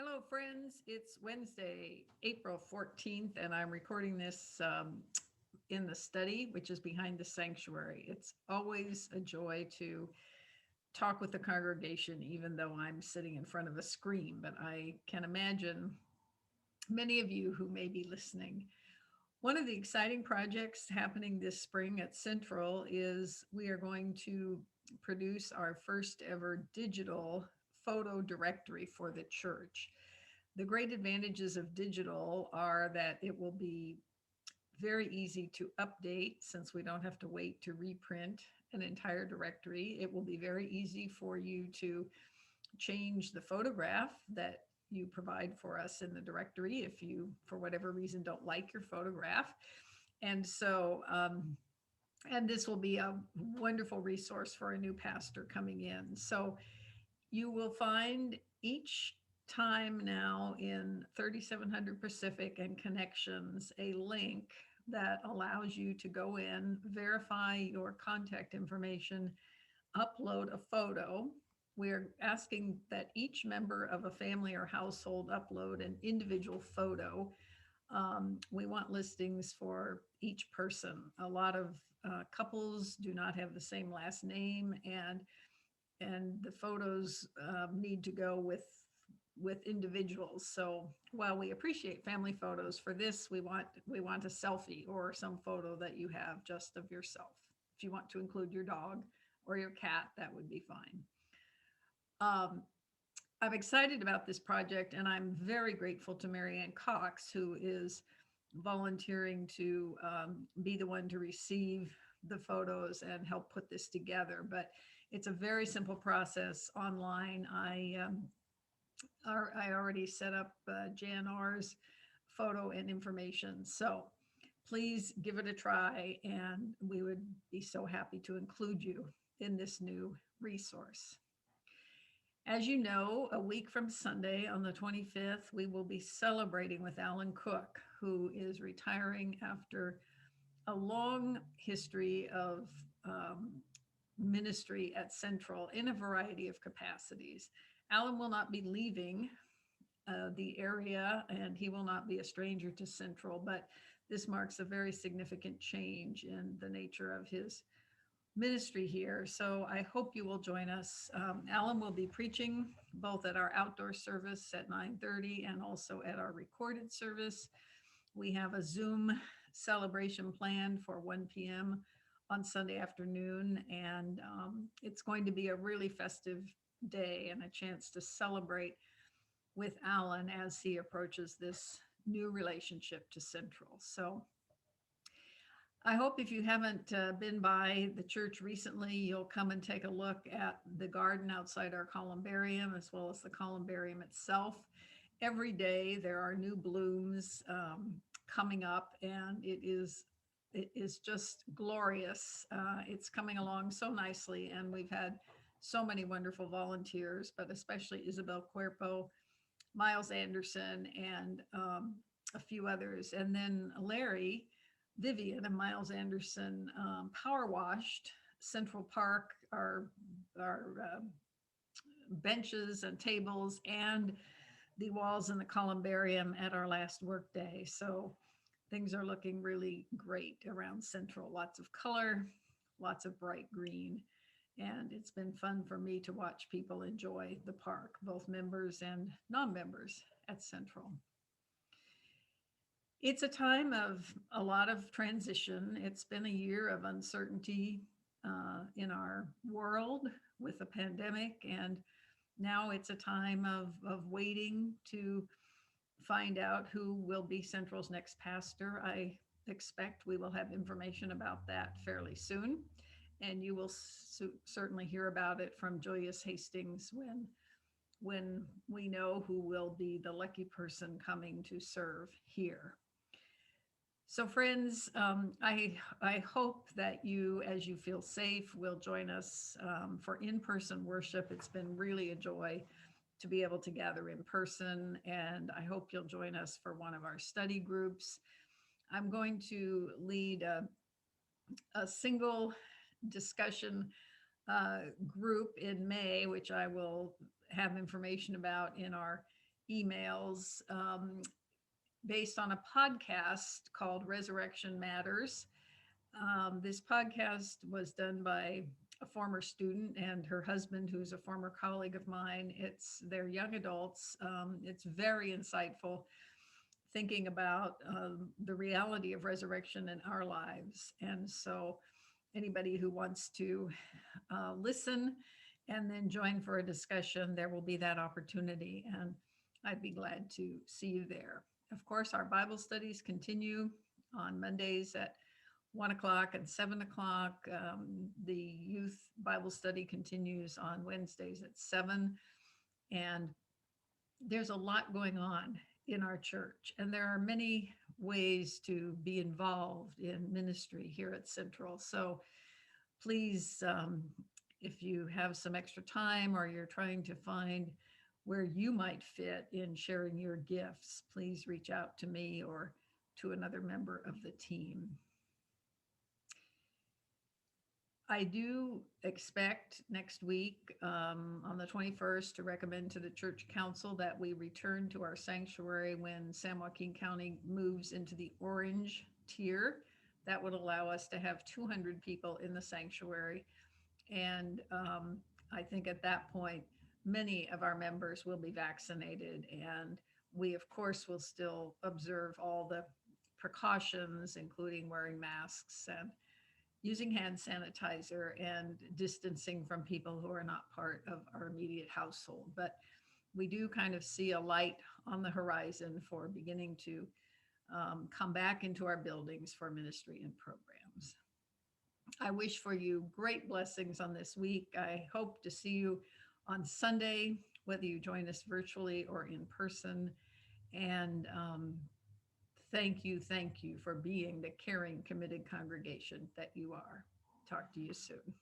Hello, friends. It's Wednesday, April 14th, and I'm recording this in the study, which is behind the sanctuary. It's always a joy to talk with the congregation, even though I'm sitting in front of a screen. But I can imagine many of you who may be listening. One of the exciting projects happening this spring at Central is we are going to produce our first ever digital photo directory for the church. The great advantages of digital are that it will be very easy to update since we don't have to wait to reprint an entire directory. It will be very easy for you to change the photograph that you provide for us in the directory if you, for whatever reason, don't like your photograph. And so, and this will be a wonderful resource for a new pastor coming in. So you will find each time now in 3700 Pacific and Connections a link that allows you to go in, verify your contact information, upload a photo. We're asking that each member of a family or household upload an individual photo. We want listings for each person. A lot of couples do not have the same last name, and the photos need to go with individuals. So while we appreciate family photos, for this we want a selfie or some photo that you have just of yourself. If you want to include your dog or your cat, that would be fine. I'm excited about this project, and I'm very grateful to Marianne Cox, who is volunteering to be the one to receive the photos and help put this together. But it's a very simple process online. I already set up Jan R's photo and information. So please give it a try, and we would be so happy to include you in this new resource. As you know, a week from Sunday on the 25th, we will be celebrating with Alan Cook, who is retiring after a long history of ministry at Central in a variety of capacities. Alan will not be leaving the area, and he will not be a stranger to Central, but this marks a very significant change in the nature of his ministry here. So I hope you will join us. Alan will be preaching both at our outdoor service at 9:30 and also at our recorded service. We have a Zoom celebration planned for 1 p.m. on Sunday afternoon, and it's going to be a really festive day and a chance to celebrate with Alan as he approaches this new relationship to Central. So I hope if you haven't been by the church recently, you'll come and take a look at the garden outside our columbarium, as well as the columbarium itself. Every day there are new blooms coming up, and it is just glorious. It's coming along so nicely, and we've had so many wonderful volunteers, but especially Isabel Cuerpo, Miles Anderson, and a few others. And then Larry, Vivian, and Miles Anderson power washed Central Park, our benches and tables, and the walls in the columbarium at our last work day. So things are looking really great around Central. Lots of color, lots of bright green. And it's been fun for me to watch people enjoy the park, both members and non-members at Central. It's a time of a lot of transition. It's been a year of uncertainty in our world with the pandemic, and now it's a time of waiting to find out who will be Central's next pastor. I expect we will have information about that fairly soon, and you will certainly hear about it from Julius Hastings when we know who will be the lucky person coming to serve here. So friends, I hope that you, as you feel safe, will join us for in-person worship. It's been really a joy to be able to gather in person, and I hope you'll join us for one of our study groups. I'm going to lead a single discussion group in May, which I will have information about in our emails based on a podcast called Resurrection Matters. This podcast was done by a former student and her husband, who's a former colleague of mine. They're young adults. It's very insightful, thinking about the reality of resurrection in our lives. And so, anybody who wants to listen and then join for a discussion, there will be that opportunity. And I'd be glad to see you there. Of course, our Bible studies continue on Mondays at 1 o'clock and 7 o'clock. The youth Bible study continues on Wednesdays at 7. And there's a lot going on in our church, and there are many ways to be involved in ministry here at Central. So please, if you have some extra time or you're trying to find where you might fit in sharing your gifts, please reach out to me or to another member of the team. I do expect next week, on the 21st, to recommend to the church council that we return to our sanctuary when San Joaquin County moves into the orange tier. That would allow us to have 200 people in the sanctuary. And I think at that point, many of our members will be vaccinated. And we, of course, will still observe all the precautions, including wearing masks and using hand sanitizer and distancing from people who are not part of our immediate household. But we do kind of see a light on the horizon for beginning to come back into our buildings for ministry and programs. I wish for you great blessings on this week. I hope to see you on Sunday, whether you join us virtually or in person. And thank you for being the caring, committed congregation that you are. Talk to you soon.